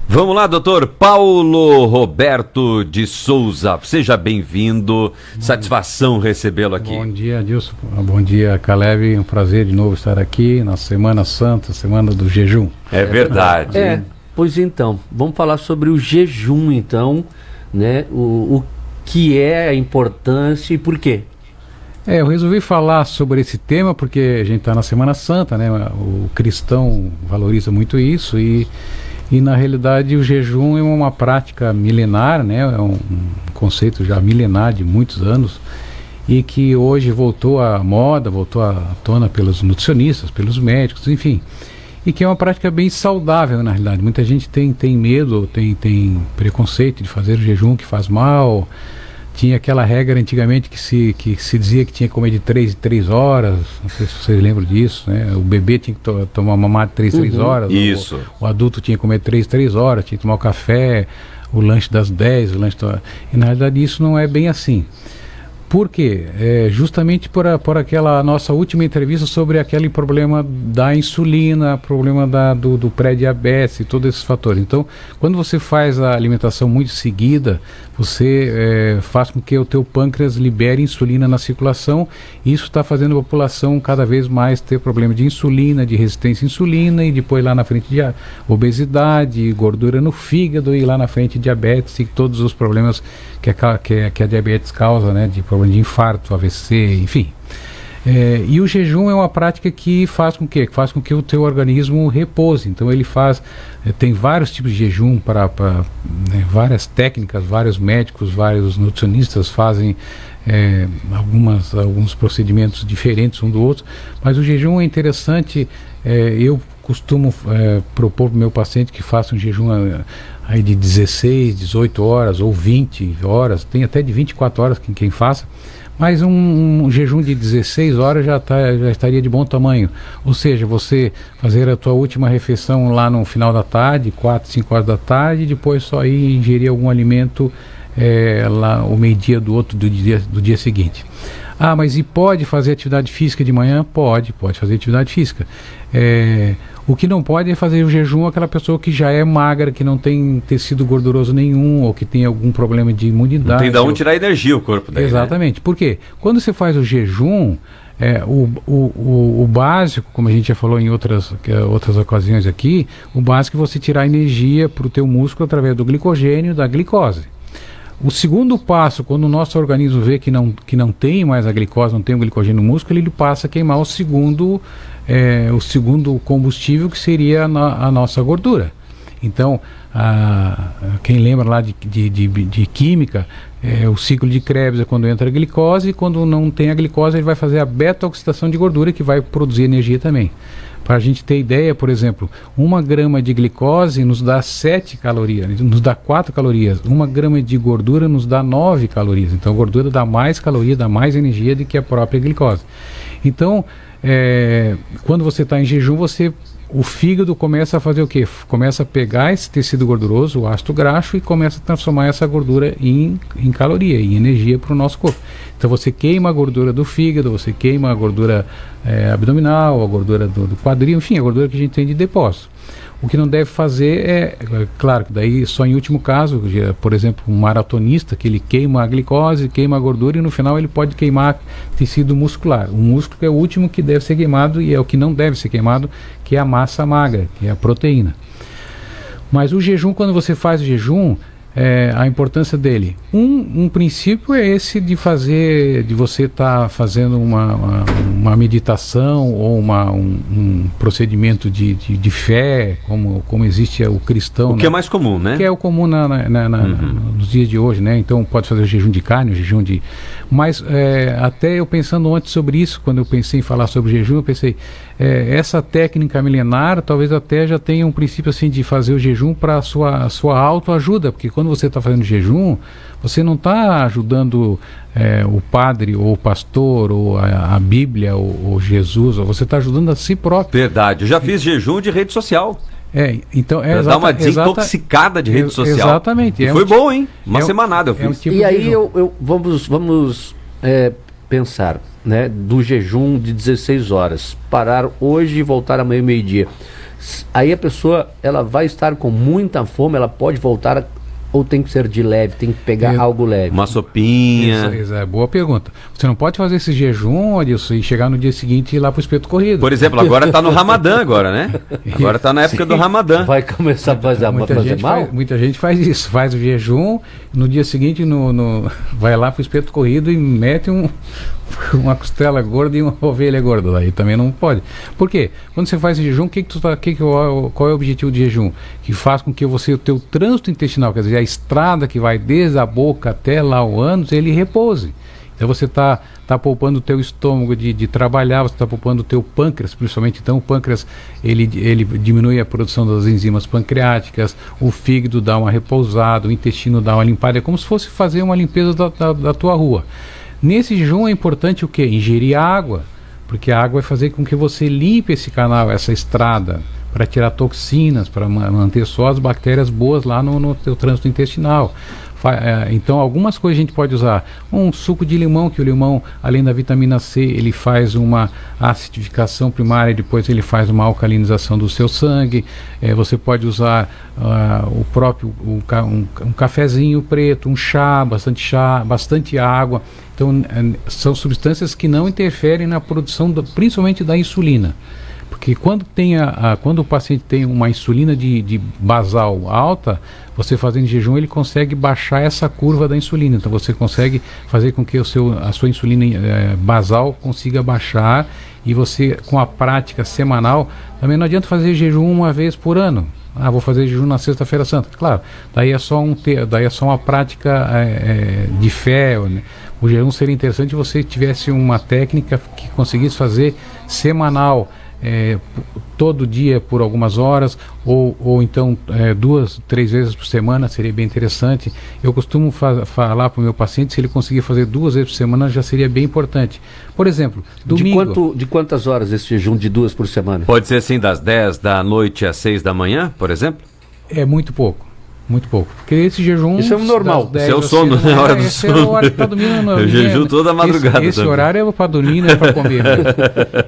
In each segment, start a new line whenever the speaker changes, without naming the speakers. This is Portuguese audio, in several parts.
Vamos lá, doutor Paulo Roberto de Souza, seja bem-vindo, satisfação recebê-lo aqui.
Bom dia, Adilson, bom dia, Caleb, um prazer de novo estar aqui na Semana Santa, Semana do Jejum.
É verdade.
Pois então, vamos falar sobre o jejum então, né, o que é a importância e por quê?
Eu resolvi falar sobre esse tema porque a gente está na Semana Santa, né, o cristão valoriza muito isso e na realidade o jejum é uma prática milenar, né? É um conceito já milenar de muitos anos e que hoje voltou à moda, voltou à tona pelos nutricionistas, pelos médicos, enfim. E que é uma prática bem saudável na realidade. Muita gente tem medo, tem preconceito de fazer o jejum que faz mal. Tinha aquela regra antigamente que se dizia que tinha que comer de 3 em 3 horas, não sei se vocês lembram disso, né? O bebê tinha que tomar mamar de 3 em 3 horas.
Isso.
O adulto tinha que comer 3 em 3 horas, tinha que tomar o café, o lanche das 10, o lanche... E na realidade isso não é bem assim. Por quê? Justamente por aquela nossa última entrevista sobre aquele problema da insulina, problema do pré-diabetes e todos esses fatores. Então, quando você faz a alimentação muito seguida, você faz com que o teu pâncreas libere insulina na circulação, e isso está fazendo a população cada vez mais ter problema de insulina, de resistência à insulina, e depois lá na frente de obesidade, gordura no fígado, e lá na frente diabetes e todos os problemas que a diabetes causa, né, de problema de infarto, AVC, enfim. E o jejum é uma prática que faz com que o teu organismo repouse. Então ele tem vários tipos de jejum né, várias técnicas, vários médicos, vários nutricionistas fazem alguns procedimentos diferentes um do outro, mas o jejum é interessante. Eu costumo propor para o meu paciente que faça um jejum aí de 16, 18 horas ou 20 horas, tem até de 24 horas quem faça, mas um jejum de 16 horas já estaria de bom tamanho. Ou seja, você fazer a tua última refeição lá no final da tarde, 4, 5 horas da tarde, e depois só ir ingerir algum alimento lá ao meio-dia do dia seguinte. Ah, mas e pode fazer atividade física de manhã? Pode fazer atividade física. O que não pode é fazer o jejum aquela pessoa que já é magra, que não tem tecido gorduroso nenhum, ou que tem algum problema de imunidade.
Não tem de onde tirar energia o corpo dele.
Exatamente. Né? Por quê? Quando você faz o jejum, o básico, como a gente já falou em outras ocasiões aqui, o básico é você tirar energia para o teu músculo através do glicogênio e da glicose. O segundo passo, quando o nosso organismo vê que não tem mais a glicose, não tem o glicogênio no músculo, ele passa a queimar o segundo combustível, que seria a nossa gordura. Então, quem lembra lá de química, o ciclo de Krebs é quando entra a glicose, e quando não tem a glicose ele vai fazer a beta-oxidação de gordura, que vai produzir energia também. Para a gente ter ideia, por exemplo, 1 grama de glicose nos dá 7 calorias, nos dá 4 calorias. 1 grama de gordura nos dá 9 calorias. Então a gordura dá mais caloria, dá mais energia do que a própria glicose. Então, quando você está em jejum, o fígado começa a fazer o quê? Começa a pegar esse tecido gorduroso, o ácido graxo, e começa a transformar essa gordura em caloria, em energia para o nosso corpo. Então você queima a gordura do fígado, você queima a gordura abdominal, a gordura do quadril, enfim, a gordura que a gente tem de depósito. O que não deve fazer claro, que daí só em último caso, por exemplo, um maratonista, que ele queima a glicose, queima a gordura, e no final ele pode queimar tecido muscular. O músculo é o último que deve ser queimado, e é o que não deve ser queimado, que é a massa magra, que é a proteína. Mas o jejum, quando você faz o jejum, a importância dele. Um princípio é esse de você estar fazendo uma meditação ou um procedimento de fé, como existe o cristão.
O que é mais comum, né?
Que é o comum nos dias de hoje, né? Então pode fazer o jejum de carne, o jejum de... Mas até eu pensando ontem sobre isso, quando eu pensei em falar sobre jejum, eu pensei, essa técnica milenar talvez até já tenha um princípio assim de fazer o jejum para a sua autoajuda, porque quando você está fazendo jejum, você não está ajudando o padre ou o pastor ou a Bíblia ou Jesus, ou você está ajudando a si próprio.
Verdade, eu já fiz jejum de rede social. Então dar uma desintoxicada de rede social.
Exatamente.
E foi bom, hein? Uma semanada eu fiz.
Tipo e aí vamos pensar, né, do jejum de 16 horas, parar hoje e voltar amanhã meio-dia. Aí a pessoa, ela vai estar com muita fome, ela pode voltar ou tem que ser de leve, tem que pegar algo leve?
Uma sopinha.
Isso é boa pergunta. Você não pode fazer esse jejum, Adilson, e chegar no dia seguinte e ir lá pro espeto corrido.
Por exemplo, agora tá no Ramadã agora, né? Agora tá na época do Ramadã.
Vai começar a fazer mal?
Muita gente faz isso, faz o jejum, no dia seguinte vai lá pro espeto corrido e mete uma costela gorda e uma ovelha gorda. Aí também não pode. Por quê? Quando você faz jejum, qual é o objetivo do jejum? Que faz com que o teu trânsito intestinal, quer dizer, a estrada que vai desde a boca até lá o ânus, ele repouse. Então você está poupando o teu estômago de trabalhar, você está poupando o teu pâncreas, principalmente. Então o pâncreas, ele diminui a produção das enzimas pancreáticas, o fígado dá uma repousada, o intestino dá uma limpada. É como se fosse fazer uma limpeza da tua rua. Nesse jejum é importante o quê? Ingerir água, porque a água vai fazer com que você limpe esse canal, essa estrada, para tirar toxinas, para manter só as bactérias boas lá no teu trânsito intestinal. Então algumas coisas a gente pode usar. Um suco de limão, que o limão, além da vitamina C, ele faz uma acidificação primária, depois ele faz uma alcalinização do seu sangue. Você pode usar um cafezinho preto, um chá, bastante água. Então são substâncias que não interferem na produção principalmente da insulina. Porque quando o paciente tem uma insulina de basal alta, você fazendo jejum, ele consegue baixar essa curva da insulina. Então você consegue fazer com que a sua insulina basal consiga baixar, e você, com a prática semanal, também não adianta fazer jejum uma vez por ano. Vou fazer jejum na sexta-feira santa. Claro, daí é só uma prática de fé, né? O jejum seria interessante se você tivesse uma técnica que conseguisse fazer semanal, todo dia por algumas horas, ou então 2, 3 vezes por semana, seria bem interessante. Eu costumo falar para o meu paciente, se ele conseguir fazer 2 vezes por semana, já seria bem importante. Por exemplo, domingo...
De quantas horas esse jejum de 2 por semana?
Pode ser assim, das 10 da noite às 6 da manhã, por exemplo?
É muito pouco. Muito pouco. Porque esse jejum...
Isso é normal.
Esse é o sono, né? A hora do sono.
É o horário para dormir.
Eu jejum toda a madrugada.
Esse horário é para dormir, não é para comer.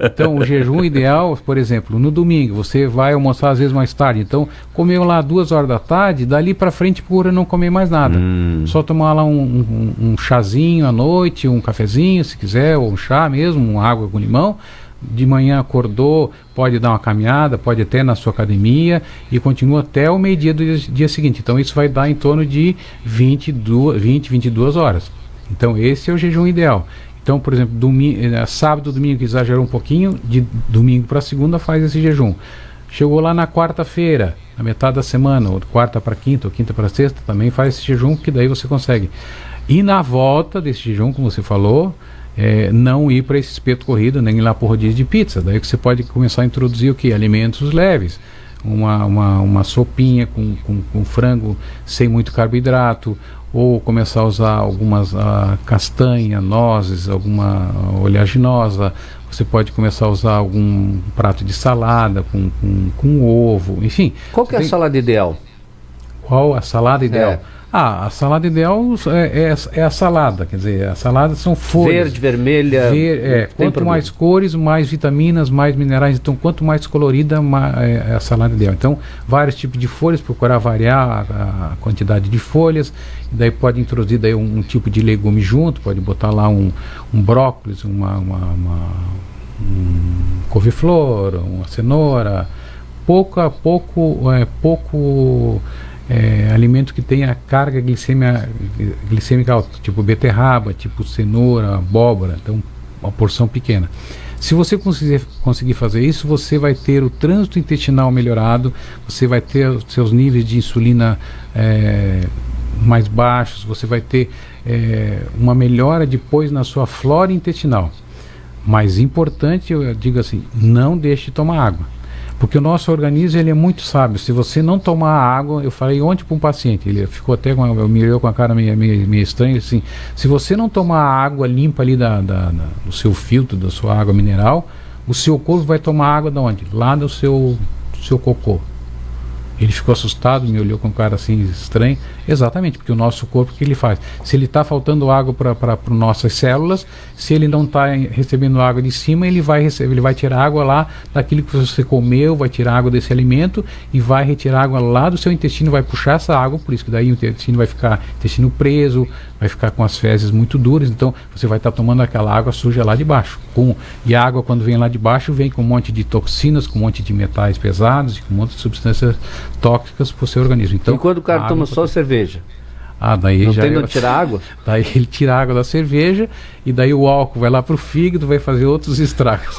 Então, o jejum ideal, por exemplo, no domingo, você vai almoçar às vezes mais tarde. Então, comeu lá 2 horas da tarde, dali para frente procura não comer mais nada. Só tomar lá um chazinho à noite, um cafezinho, se quiser, ou um chá mesmo, uma água com limão. De manhã acordou, pode dar uma caminhada, pode até na sua academia, e continua até o meio-dia do dia seguinte. Então isso vai dar em torno de 22 horas. Então esse é o jejum ideal. Então, por exemplo, sábado, domingo, que exagerou um pouquinho, de domingo para segunda faz esse jejum. Chegou lá na quarta-feira, na metade da semana, ou quarta para quinta, ou quinta para sexta, também faz esse jejum, que daí você consegue. E na volta desse jejum, como você falou, não ir para esse espeto corrido, nem ir lá para o rodízio de pizza. Daí que você pode começar a introduzir o que? Alimentos leves. Uma sopinha com frango sem muito carboidrato, ou começar a usar algumas castanha, nozes, alguma oleaginosa. Você pode começar a usar algum prato de salada com ovo, enfim.
Qual que é a salada ideal?
Qual a salada ideal? A salada ideal é a salada, quer dizer, a salada são folhas.
Verde, vermelha.
Quanto mais cores, mais vitaminas, mais minerais. Então, quanto mais colorida, é a salada ideal. Então, vários tipos de folhas, procurar variar a quantidade de folhas. E daí pode introduzir daí um tipo de legume junto, pode botar lá um brócolis, um couve-flor, uma cenoura. Pouco alimento que tenha carga glicêmica alta, tipo beterraba, tipo cenoura, abóbora. Então, uma porção pequena. Se você conseguir fazer isso, você vai ter o trânsito intestinal melhorado, você vai ter os seus níveis de insulina mais baixos, você vai ter uma melhora depois na sua flora intestinal. Mas importante, eu digo assim, não deixe de tomar água. Porque o nosso organismo, ele é muito sábio. Se você não tomar água, eu falei ontem para um paciente, ele ficou até me olhou com a cara meio estranha, assim, se você não tomar água limpa ali do seu filtro, da sua água mineral, o seu corpo vai tomar água de onde? Lá do seu cocô. Ele ficou assustado, me olhou com um cara assim estranho. Exatamente, porque o nosso corpo, o que ele faz? Se ele está faltando água para nossas células, se ele não está recebendo água de cima, ele vai tirar água lá daquilo que você comeu, vai tirar água desse alimento e vai retirar água lá do seu intestino, vai puxar essa água, por isso que daí o intestino vai ficar intestino preso, vai ficar com as fezes muito duras, então você vai estar tomando aquela água suja lá de baixo. E a água, quando vem lá de baixo, vem com um monte de toxinas, com um monte de metais pesados, com um monte de substâncias tóxicas para o seu organismo. Então,
e quando o cara toma só cerveja?
Daí
não
já
tem de tirar água?
Daí ele tira a água da cerveja e daí o álcool vai lá pro fígado, vai fazer outros estragos.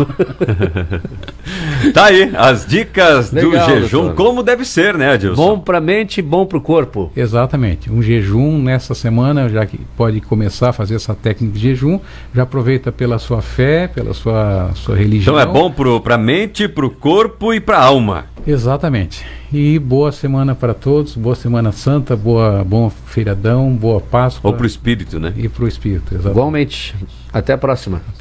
Tá aí, as dicas
Legal,
do jejum,
doutor.
como deve ser, né, Adilson?
Bom para a mente e bom para o corpo.
Exatamente. Um jejum nessa semana, já que pode começar a fazer essa técnica de jejum, já aproveita pela sua fé, pela sua religião.
Então é bom pra mente, pro corpo e pra alma.
Exatamente. E boa semana para todos, boa Semana Santa, bom feriadão, boa Páscoa.
Ou pro espírito, né?
E pro espírito, exatamente.
Igualmente. Até a próxima.